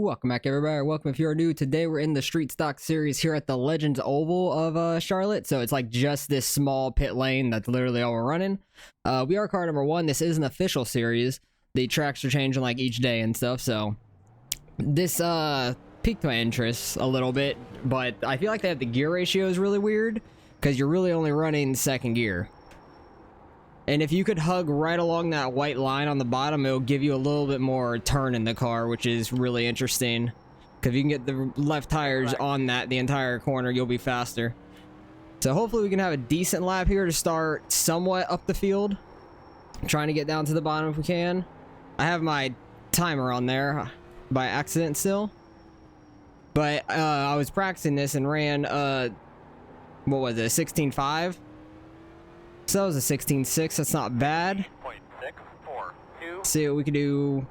Welcome back, everybody. Welcome if you're new. Today we're in the Street Stock series here at the Legends Oval of Charlotte. So it's like just this small pit lane. That's literally all we're running. We are car number 1. This is an official series. The tracks are changing like each day and stuff. So this piqued my interest a little bit, but I feel like they have the gear ratios really weird because you're really only running second gear. And if you could hug right along that white line on the bottom, it'll give you a little bit more turn in the car, which is really interesting. Because if you can get the left tires on that the entire corner, you'll be faster. So hopefully we can have a decent lap here to start somewhat up the field. I'm trying to get down to the bottom if we can. I have my timer on there by accident still. But I was practicing this and ran, what was it, 16.5? So that was a 16.6, that's not bad. See what we can do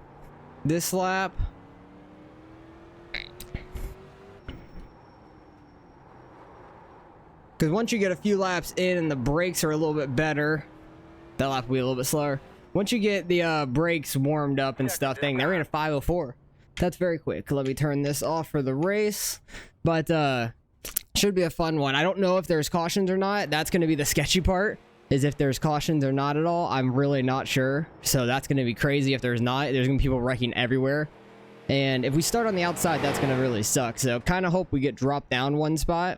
this lap. Because once you get a few laps in and the brakes are a little bit better, that lap will be a little bit slower. Once you get the brakes warmed up and stuff, they ran a 5:04. That's very quick. Let me turn this off for the race. But should be a fun one. I don't know if there's cautions or not. That's going to be the sketchy part. Is if there's cautions or not at all. I'm really not sure. So that's going to be crazy if there's not. There's going to be people wrecking everywhere. And if we start on the outside, that's going to really suck. So kind of hope we get dropped down one spot.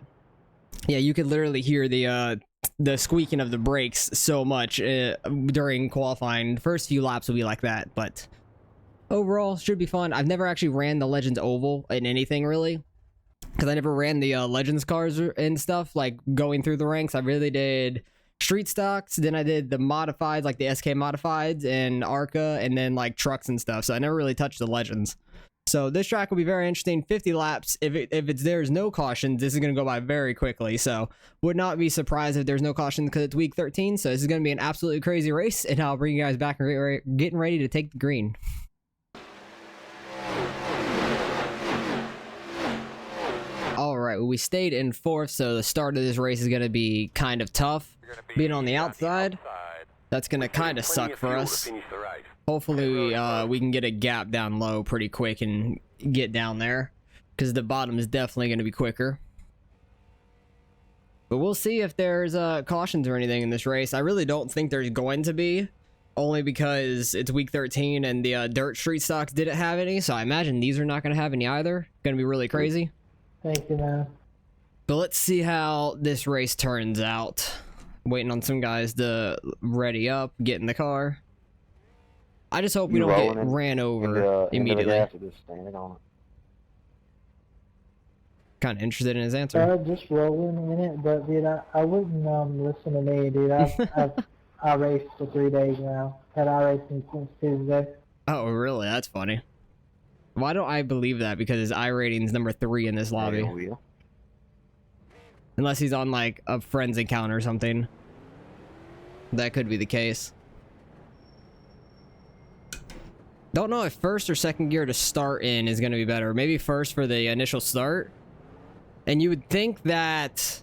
Yeah, you could literally hear the squeaking of the brakes so much during qualifying. The first few laps will be like that. But overall, should be fun. I've never actually ran the Legends Oval in anything really. Because I never ran the Legends cars and stuff. Like going through the ranks. I really did Street Stocks, then I did the modifieds, like the SK modifieds and ARCA, and then like trucks and stuff. So I never really touched the Legends. So this track will be very interesting. 50 laps. If there's no cautions, this is going to go by very quickly. So would not be surprised if there's no cautions because it's week 13. So this is going to be an absolutely crazy race, and I'll bring you guys back getting ready to take the green. All right, well, we stayed in 4th, so the start of this race is going to be kind of tough. Being on the outside, that's going to kind of suck for us. Hopefully we can get a gap down low pretty quick and get down there, because the bottom is definitely going to be quicker. But we'll see if there's cautions or anything in this race. I really don't think there's going to be, only because it's week 13 and the dirt street stocks didn't have any, so I imagine these are not going to have any either. Going to be really crazy. Thank you, man. But let's see how this race turns out. Waiting on some guys to ready up, get in the car. I just hope we don't get ran over immediately. Kind of interested in his answer. Just rolling in it, but dude, I wouldn't listen to me, dude. I raced for 3 days now. Had iRacing since Tuesday. Oh, really? That's funny. Why don't I believe that? Because his iRating's number 3 in this lobby. Unless he's on like a friends encounter or something. That could be the case. Don't know if first or second gear to start in is going to be better. Maybe first for the initial start. And you would think that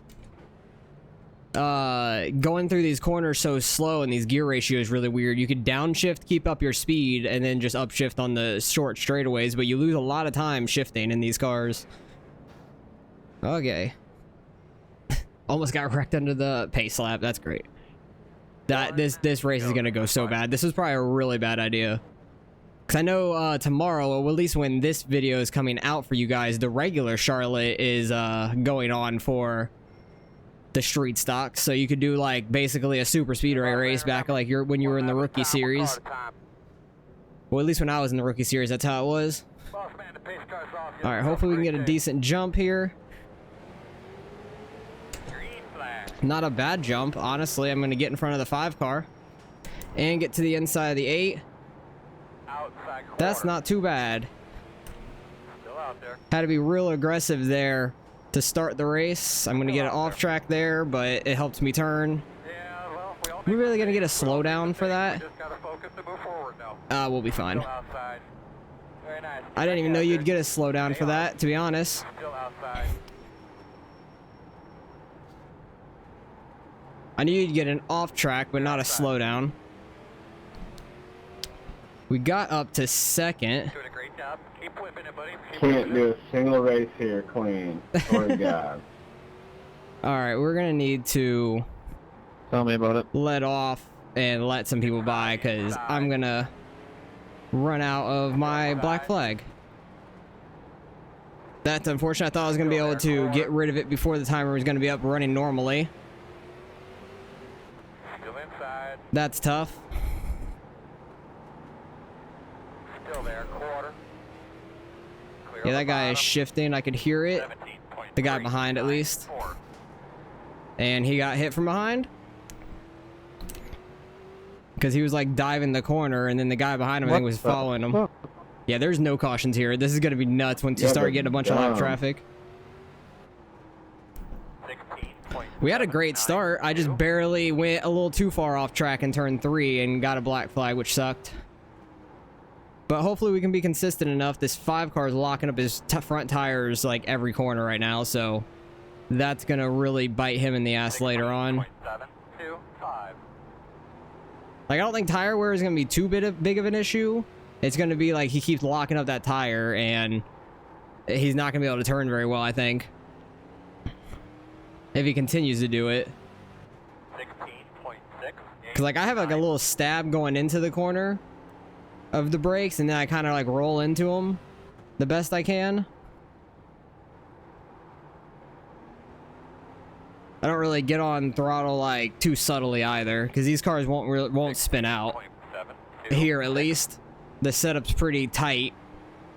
going through these corners so slow and these gear ratios is really weird. You could downshift, keep up your speed, and then just upshift on the short straightaways, but you lose a lot of time shifting in these cars. Okay. Almost got wrecked under the pace lap. That's great. This race is gonna go so bad. This is probably a really bad idea. Cause I know tomorrow, or at least when this video is coming out for you guys, the regular Charlotte is going on for the street stock. So you could do like basically a super speedway race back like when you were in the rookie series. Well, at least when I was in the rookie series, that's how it was. All right, hopefully we can get a decent jump here. Not a bad jump, honestly. I'm going to get in front of the 5 car and get to the inside of the 8. That's not too bad. Had to be real aggressive there to start the race. I'm going to get it off track there, but it helps me turn. We're really going to get a slowdown for that. We'll be fine. I didn't even know you'd get a slowdown for that, to be honest. I knew you'd get an off track, but not a slowdown. We got up to second. Doing a great job. Keep pushing. Can't do a single race here clean. Swear to God. Alright, we're gonna need to Tell me about it. let off and let some people by, because I'm gonna run out of my black flag. That's unfortunate. I thought I was gonna be able to get rid of it before the timer was gonna be up running normally. Still inside. That's tough. Still there. Quarter. Clear Yeah, the that guy is bottom. shifting. I could hear it. 17.3, The guy behind, at least. 94. And he got hit from behind. Because he was like diving the corner, and then the guy behind him, I think, was following him. Yeah, there's no cautions here. This is going to be nuts once you Yeah, start but getting a bunch of lap dumb. traffic. 16.79. We had a great start. I just barely went a little too far off track in turn 3 and got a black flag, which sucked. But hopefully we can be consistent enough. This 5 car is locking up his front tires like every corner right now, so that's going to really bite him in the ass later on. 16.725. Like, I don't think tire wear is going to be too big of an issue. It's going to be like he keeps locking up that tire, and he's not going to be able to turn very well, I think, if he continues to do it. 16.6. Because, like, I have, like, a little stab going into the corner of the brakes, and then I kind of, like, roll into them the best I can. I don't really get on throttle, like, too subtly either, because these cars won't spin out. Here, at least. The setup's pretty tight.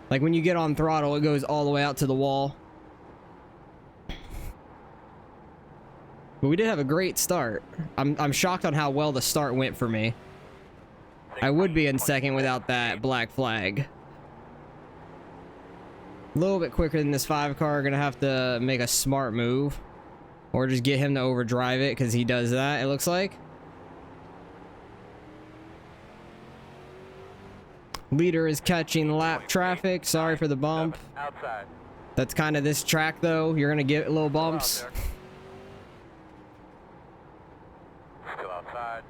Like, when you get on throttle, it goes all the way out to the wall. But we did have a great start. I'm shocked on how well the start went for me. I would be in second without that black flag. A little bit quicker than this 5 car. Gonna have to make a smart move. Or just get him to overdrive it, because he does that, it looks like. Leader is catching lap traffic. Sorry for the bump. Outside. That's kind of this track, though. You're going to get little bumps. Still outside.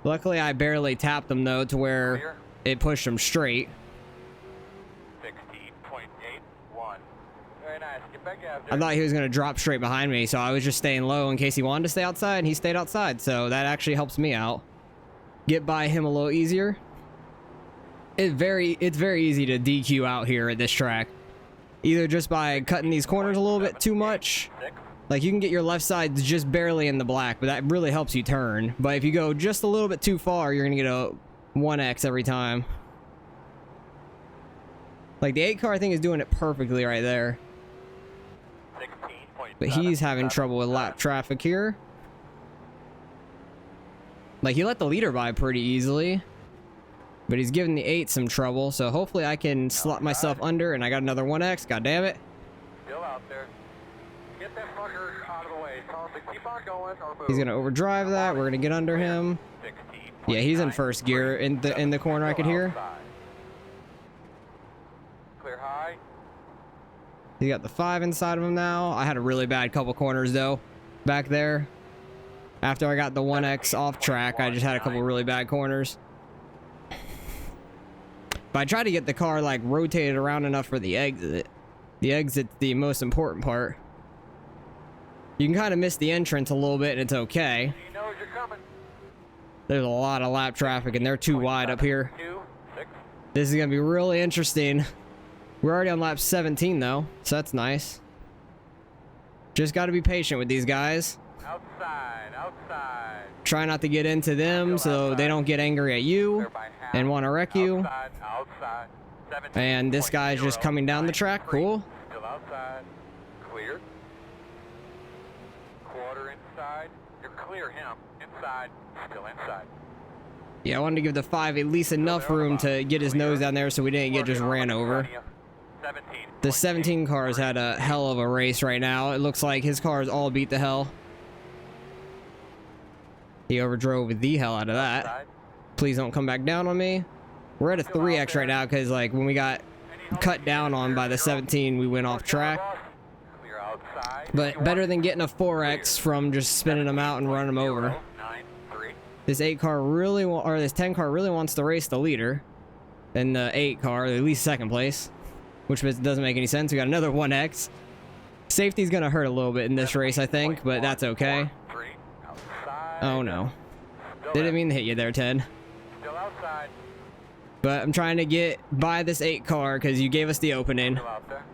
Luckily, I barely tapped them, though, to where Clear. it pushed them straight. 16.81. Very nice. Get back out I there. thought he was going to drop straight behind me, so I was just staying low in case he wanted to stay outside, and he stayed outside, so that actually helps me out. Get by him a little easier. It's very easy to DQ out here at this track. Either just by cutting these corners a little bit too much. Like, you can get your left side just barely in the black, but that really helps you turn. But if you go just a little bit too far, you're going to get a 1X every time. Like, the 8 car, I think, is doing it perfectly right there. But he's having trouble with lap traffic here. Like, he let the leader by pretty easily. But he's giving the 8 some trouble, so hopefully I can slot myself under, and I got another 1X. God damn it. Still out there. Get that fucker out of the way. Tell him to keep on going or move. He's gonna overdrive that. We're gonna get under him. 16.9. Yeah, he's in first gear in the corner. I could hear. Outside. Clear high. He got the 5 inside of him now. I had a really bad couple corners though, back there. After I got the 1X off track, I just had a couple really bad corners. But I tried to get the car like rotated around enough for the exit. The exit's the most important part. You can kind of miss the entrance a little bit and it's okay. He knows you're coming. There's a lot of lap traffic and they're too wide up here. 2, 6. This is gonna be really interesting. We're already on lap 17 though, so that's nice. Just gotta be patient with these guys. Outside, outside. Try not to get into them so they don't get angry at you Clear by half. and want to wreck you. Outside, outside. 17.0. And this guy's just coming down the track. Cool. Still outside. Clear. Quarter inside. You're clear him. Inside. Still inside. Yeah, I wanted to give the 5 at least enough room to get his nose down there so we didn't get just ran over. 17. The 17 cars had a hell of a race right now. It looks like his cars all beat the hell. He overdrove the hell out of that. Outside. Please don't come back down on me. We're at a 3X right now because, like, when we got cut down on by the 17, we went off track. Clear outside. But better than getting a 4X from just spinning them out and running them over. 9-3. This 8 car really, or this 10 car really wants to race the leader. And the 8 car, at least second place. which doesn't make any sense. We got another 1X. Safety's gonna hurt a little bit in this race, I think, but that's okay. Oh no. Didn't mean to hit you there, Ted. Still outside. But I'm trying to get by this 8 car because you gave us the opening. Still out there.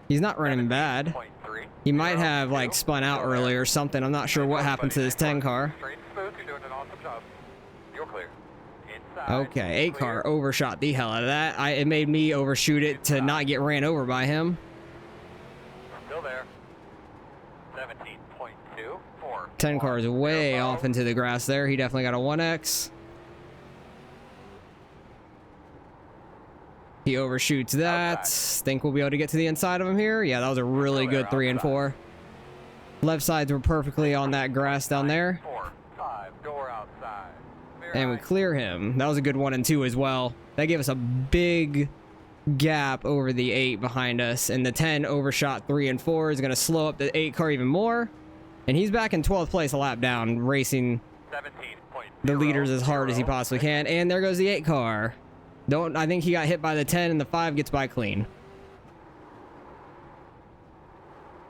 He's not running bad. 17.3. He might have like spun out early or something. I'm not sure what happened to this 10 car. Straight and smooth. You're doing an awesome job. You're clear. Inside. Okay, 8 car Clear. overshot the hell out of that. It made me overshoot it to not get ran over by him. Still there. 17.2. 4. 10 cars way off into the grass there. He definitely got a 1X. He overshoots that. Think we'll be able to get to the inside of him here. Yeah, that was a really good 3 and 4. Left sides were perfectly on that grass down there. 4. 5. Door outside. Very And we nice. clear him. That was a good 1 and 2 as well. That gave us a big gap over the 8 behind us. And the 10 overshot 3 and 4 is going to slow up the 8 car even more. And he's back in 12th place, a lap down, racing 17.0. the leaders as hard as he possibly can. And there goes the 8 car. I think he got hit by the 10 and the 5 gets by clean.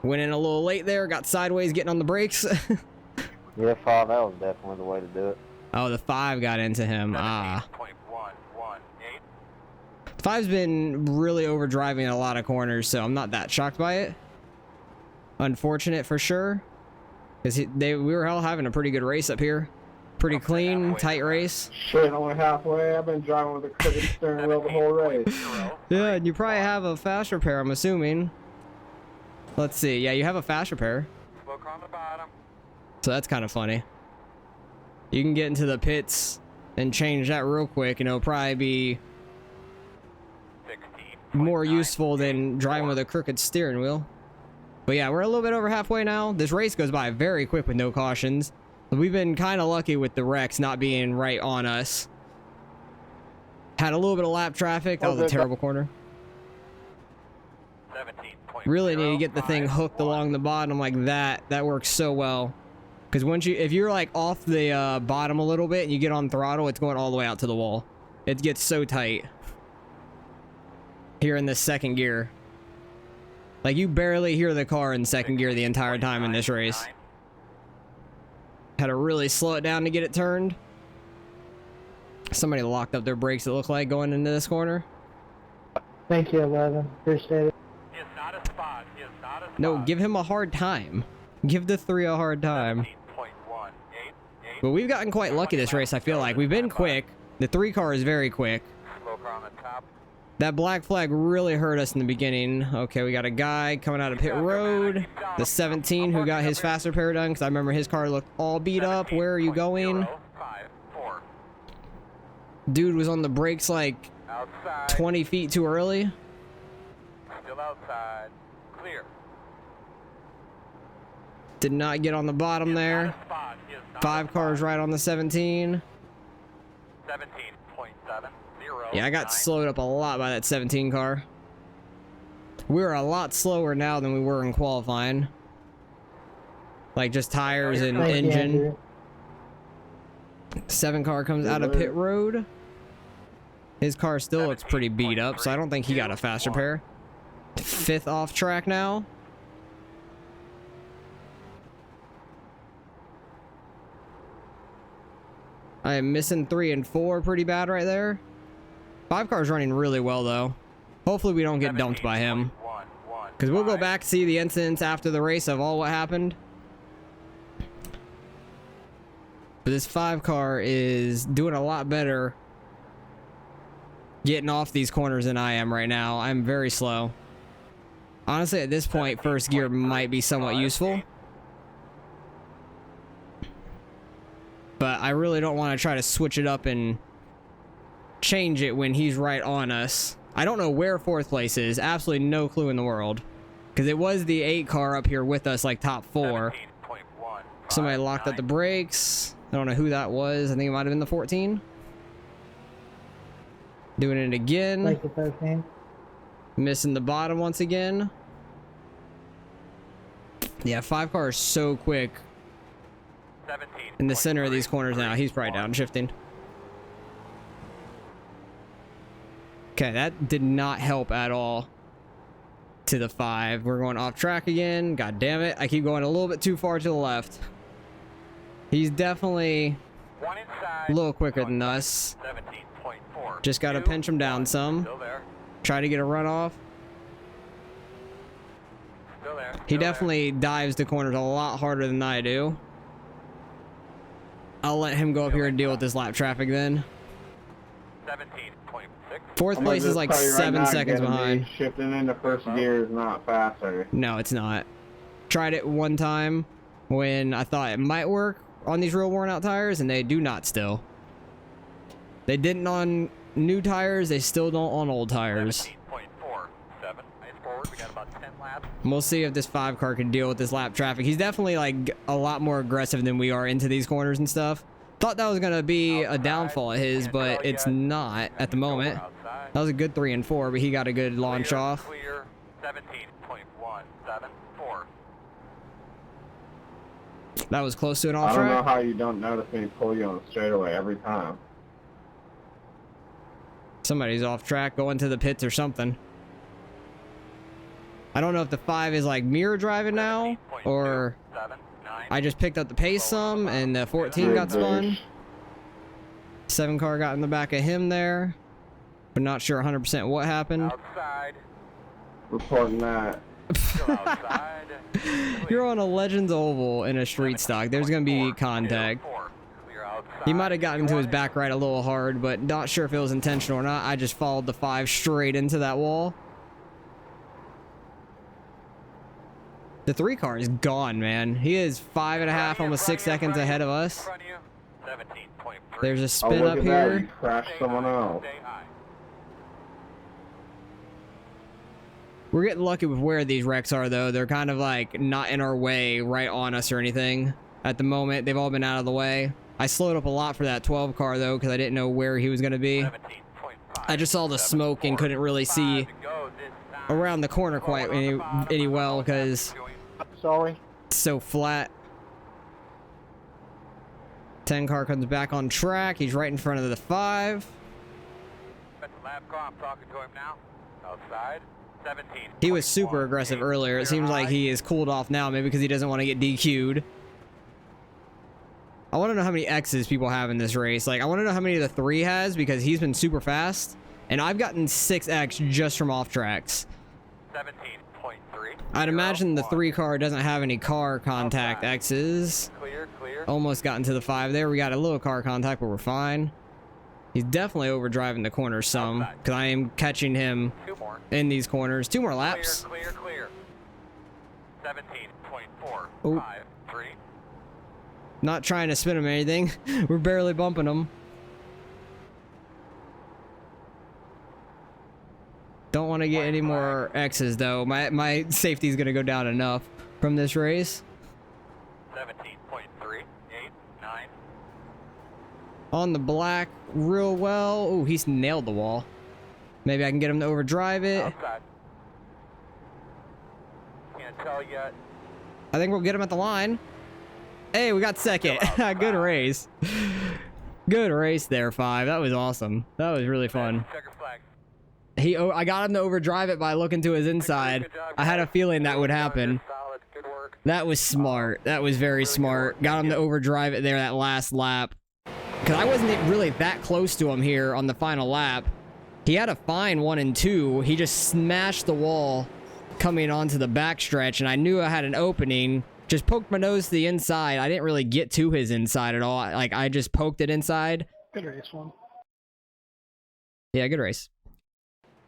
Went in a little late there, got sideways getting on the brakes. Yeah, 5, that was definitely the way to do it. Oh, the 5 got into him. Ah. 17.118. 5's been really overdriving in a lot of corners, so I'm not that shocked by it. Unfortunate for sure. Because we were all having a pretty good race up here. Pretty clean, tight race. Shit, only halfway. I've been driving with a crooked steering wheel the whole race. Yeah, and you probably have a fast repair, I'm assuming. Let's see. Yeah, you have a fast repair. Smoke on the bottom. So that's kind of funny. You can get into the pits and change that real quick, and it'll probably be 16. more useful than driving with a crooked steering wheel. But yeah, we're a little bit over halfway now. This race goes by very quick with no cautions. We've been kind of lucky with the wrecks not being right on us. Had a little bit of lap traffic. That was a terrible corner. 17.0. Really need to get the thing hooked along the bottom like that. That works so well. Because if you're like off the bottom a little bit and you get on throttle, it's going all the way out to the wall. It gets so tight. Here in the second gear. Like you barely hear the car in second gear the entire time in this race. Had to really slow it down to get it turned. Somebody locked up their brakes, it looked like, going into this corner. Thank you, 11. Appreciate it. He is not a spot. He is not a spot. No, give him a hard time. Give the 3 a hard time. 17.188. But we've gotten quite lucky this race, I feel like. We've been quick. The 3 car is very quick. Smoker on the top. That black flag really hurt us in the beginning. Okay, we got a guy coming out of pit road. The 17 who got his fast repair done, because I remember his car looked all beat up. Where are you going? 17.054. Dude was on the brakes like Outside. 20 feet too early. Still outside. Clear. Did not get on the bottom there. Not a spot. He is not 5 a cars spot. right on the 17. 17.70. Yeah, I got slowed up a lot by that 17 car. We were a lot slower now than we were in qualifying. Like just tires and Thank you, engine. Andrew. 7 car comes out of pit road. His car still looks pretty beat up, so I don't think he got a fast repair. 5th off track now. I am missing 3 and 4 pretty bad right there. 5 car's running really well though. Hopefully we don't get dumped by him. Because we'll go back see the incidents after the race of all what happened. But this 5 car is doing a lot better getting off these corners than I am right now. I'm very slow. Honestly, at this point, first gear might be somewhat useful. But I really don't want to try to switch it up and change it when he's right on us. I don't know where 4th place is. Absolutely no clue in the world. Because it was the 8 car up here with us, like top 4. Somebody locked up the brakes. I don't know who that was. I think it might have been the 14. Doing it again. Thank you, 13. Missing the bottom once again. Yeah, 5 car is so quick. In the center of these corners now. He's probably downshifting. Okay, that did not help at all to the 5. We're going off track again. God damn it. I keep going a little bit too far to the left. He's definitely One inside. a little quicker than us. 17.4. Just got to pinch him down some. Still there. Try to get a run off. Still there. He Still definitely dives the corners a lot harder than I do. I'll let him go up here and deal with this lap traffic then. there. 17.6. Fourth I'm gonna place is just like tell you right 7 now, seconds getting behind. me Shifting into first gear is not faster. No, it's not. Tried it one time when I thought it might work on these real worn out tires, and they do not still. They didn't on new tires, they still don't on old tires. 17.47. Nice forward. We got about 10 laps. We'll see if this 5 car can deal with this lap traffic. He's definitely like a lot more aggressive than we are into these corners and stuff. Thought that was gonna be a downfall of his, but it's not at the moment. Outside. That was a good 3 and 4, but he got a good launch Clear, off. Clear. 17.174. That was close to an I off don't know track. how you don't notice me pull you on the straightaway every time. Somebody's off track, going to the pits or something. I don't know if the 5 is like mirror driving now, or 7, 9. I just picked up the pace some and the 14 got spun. 7 car got in the back of him there, but not sure 100% what happened. Outside. Reporting that. Still outside. You're on a Legends Oval in a street stock. There's going to be contact. Clear outside. He might have gotten into his back right a little hard, but not sure if it was intentional or not. I just followed the 5 straight into that wall. The 3 car is gone, man. He is 5.5, almost 6 seconds ahead of us. 17.3. There's a Oh, spin look up at that. here. You crashed someone else. Stay high. We're getting lucky with where these wrecks are, though. They're kind of like not in our way, right on us or anything. At the moment, they've all been out of the way. I slowed up a lot for that 12 car, though, because I didn't know where he was going to be. 17.5. I just saw the smoke and couldn't really see around the corner quite any well because Sorry. it's so flat. 10 car comes back on track. He's right in front of the 5. That's the lap car. I'm talking to him now. Outside. 17. He was super aggressive earlier. It seems like he is cooled off now, maybe because he doesn't want to get DQ'd. I want to know how many X's people have in this race. Like, I want to know how many the 3 has, because he's been super fast. And I've gotten 6X just from off tracks. 17.3. I'd imagine the 3 car doesn't have any car contact X's. Clear, clear. Almost got into the 5 there. We got a little car contact, but we're fine. He's definitely overdriving the corners some, because I am catching him 2 more. in these corners. 2 more laps. Clear, clear, clear. 17.4. Oop. 5, 3. Not trying to spin him or anything. We're barely bumping him. Don't want to get any more X's, though. My safety's going to go down enough from this race. 17.3. 8, 9. On the black real well. Oh, he's nailed the wall. Maybe I can get him to overdrive it. Outside. Can't tell yet. I think we'll get him at the line. Hey, we got second. Good race. Good race there, 5. That was awesome. That was really fun. Checker flag. I got him to overdrive it by looking to his inside. I had a feeling that would happen. Solid. Good work. That was smart. That was very smart. Got him to overdrive it there that last lap. Because I wasn't really that close to him here on the final lap. He had a fine 1 and 2. He just smashed the wall coming onto the backstretch, and I knew I had an opening. Just poked my nose to the inside. I didn't really get to his inside at all. Like, I just poked it inside. Good race one. Yeah, good race.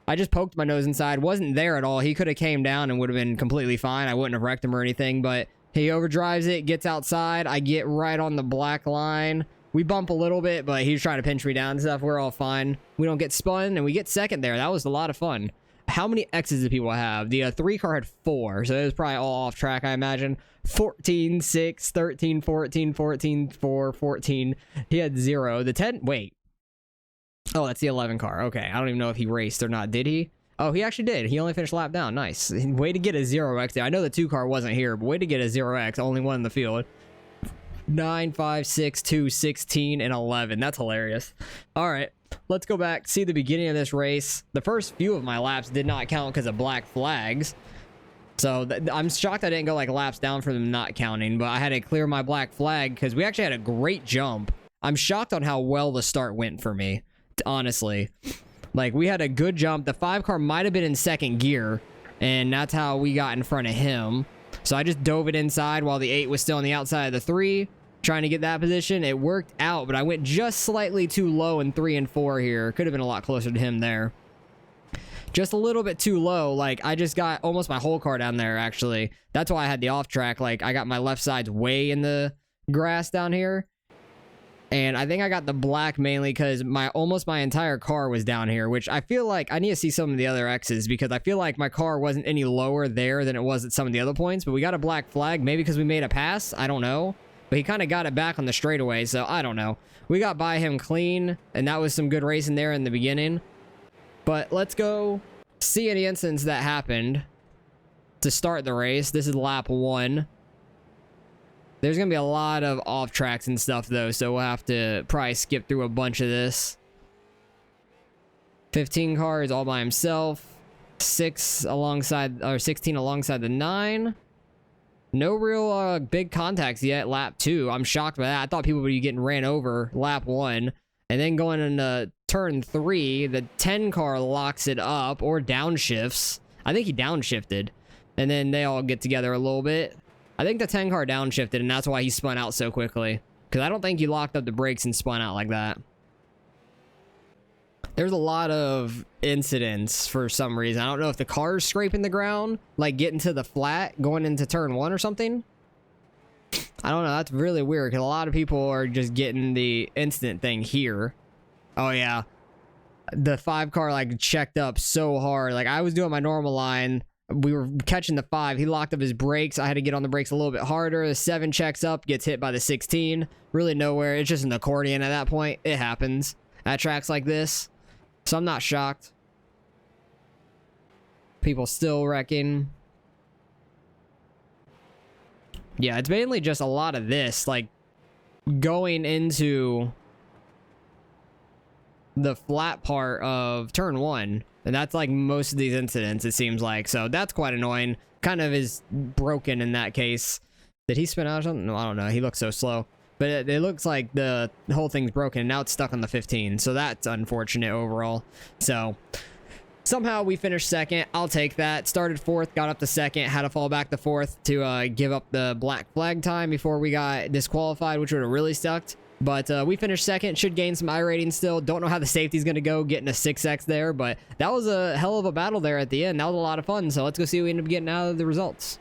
I just poked my nose inside. Wasn't there at all. He could have came down and would have been completely fine. I wouldn't have wrecked him or anything, but he overdrives it, gets outside. I get right on the black line. We bump a little bit, but he's trying to pinch me down and stuff. We're all fine. We don't get spun, and we get second there. That was a lot of fun. How many X's do people have? The 3 car had 4, so it was probably all off track, I imagine. 14, 6, 13, 14, 14, 4, 14. He had 0. The 10, wait. Oh, that's the 11 car. Okay, I don't even know if he raced or not. Did he? Oh, he actually did. He only finished lap down. Nice. Way to get a 0X there. I know the 2 car wasn't here, but way to get a 0X. Only one in the field. 9, 5, 6, 2, 16, and 11. That's hilarious. All right. let's go back, see the beginning of this race. The first few of my laps did not count because of black flags. So I'm shocked I didn't go like laps down for them not counting, but I had to clear my black flag because we actually had a great jump. I'm shocked on how well the start went for me, honestly. Like, we had a good jump. The 5 car might have been in second gear, and that's how we got in front of him. So I just dove it inside while the 8 was still on the outside of the 3, trying to get that position. It worked out, but I went just slightly too low in 3 and 4 here. Could have been a lot closer to him there. Just a little bit too low. Like, I just got almost my whole car down there, actually. That's why I had the off track. Like, I got my left sides way in the grass down here. And I think I got the black mainly because almost my entire car was down here, which I feel like I need to see some of the other X's because I feel like my car wasn't any lower there than it was at some of the other points. But we got a black flag, maybe because we made a pass. I don't know. But he kind of got it back on the straightaway, so I don't know. We got by him clean, and that was some good racing there in the beginning. But let's go see any incidents that happened to start the race. This is lap 1. There's going to be a lot of off tracks and stuff, though, so we'll have to probably skip through a bunch of this. 15 cars all by himself. 16 alongside the 9. No real big contacts yet, lap 2. I'm shocked by that. I thought people would be getting ran over lap 1. And then going into turn 3, the 10 car locks it up or downshifts. I think he downshifted. And then they all get together a little bit. I think the 10 car downshifted, and that's why he spun out so quickly. Because I don't think he locked up the brakes and spun out like that. There's a lot of incidents for some reason. I don't know if the car's scraping the ground, like getting to the flat, going into turn 1 or something. I don't know. That's really weird because a lot of people are just getting the instant thing here. Oh, yeah. The 5 car, like, checked up so hard. Like, I was doing my normal line. We were catching the 5. He locked up his brakes. I had to get on the brakes a little bit harder. The 7 checks up, gets hit by the 16. Really nowhere. It's just an accordion at that point. It happens at tracks like this. So I'm not shocked. People still wrecking. Yeah, it's mainly just a lot of this, like, going into the flat part of turn 1. And that's, like, most of these incidents, it seems like. So that's quite annoying. Kind of is broken in that case. Did he spin out or something? No, I don't know. He looks so slow. But it looks like the whole thing's broken. And now it's stuck on the 15. So that's unfortunate overall. So somehow we finished second. I'll take that. Started 4th, got up to 2nd, had to fall back to 4th to give up the black flag time before we got disqualified, which would have really sucked. But we finished 2nd, should gain some iRating still. Don't know how the safety's going to go, getting a 6X there, but that was a hell of a battle there at the end. That was a lot of fun, so let's go see what we end up getting out of the results.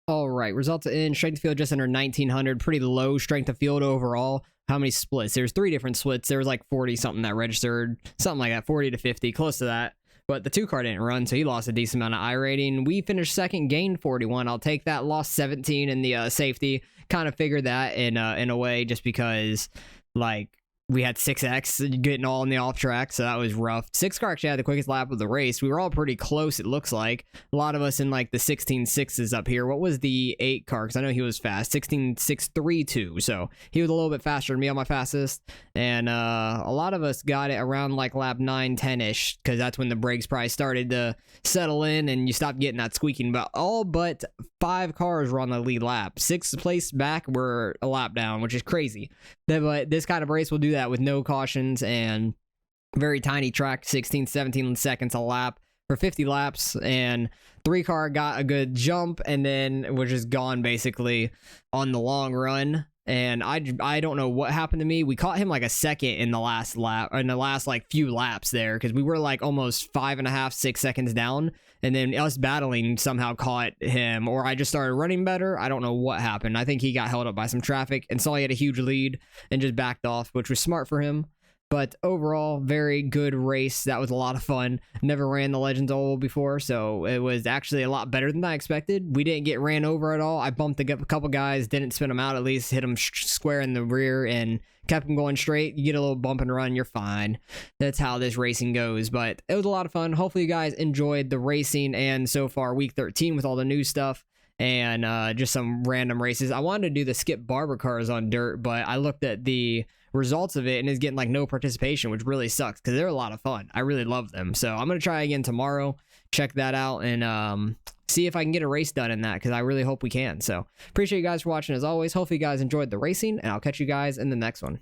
All right, results in strength of field just under 1900. Pretty low strength of field overall. How many splits? There's 3 different splits. There was like 40 something that registered, something like that, 40 to 50, close to that. But the 2 car didn't run, so he lost a decent amount of iRating. We finished 2nd, gained 41. I'll take that. Lost 17 in the safety. Kind of figured that in a way, just because, like, we had 6X getting all in the off track, so that was rough. 6 car actually had the quickest lap of the race. We were all pretty close, it looks like. A lot of us in, like, the 16.6s up here. What was the 8 car? Because I know he was fast. 16.632, so he was a little bit faster than me on my fastest. And a lot of us got it around, like, lap 9, 10-ish, because that's when the brakes probably started to settle in and you stopped getting that squeaking. But all but 5 cars were on the lead lap. 6th place back were a lap down, which is crazy. But this kind of race will do that with no cautions and very tiny track, 16, 17 seconds a lap for 50 laps. And 3 car got a good jump and then was just gone basically on the long run. And I don't know what happened to me. We caught him like a 2nd in the last lap, or in the last like few laps there, because we were like almost 5.5, 6 seconds down. And then us battling somehow caught him, or I just started running better. I don't know what happened. I think he got held up by some traffic and saw he had a huge lead and just backed off, which was smart for him. But overall, very good race. That was a lot of fun. Never ran the Legends Oval before, so it was actually a lot better than I expected. We didn't get ran over at all. I bumped a couple guys, didn't spin them out, at least hit them square in the rear and kept them going straight. You get a little bump and run, you're fine. That's how this racing goes, but it was a lot of fun. Hopefully you guys enjoyed the racing, and so far week 13 with all the new stuff and just some random races. I wanted to do the Skip Barber cars on dirt, but I looked at the results of it and is getting like no participation, which really sucks because they're a lot of fun. I really love them. So I'm gonna try again tomorrow, check that out, and see if I can get a race done in that, because I really hope we can. So appreciate you guys for watching as always. Hopefully you guys enjoyed the racing, and I'll catch you guys in the next one.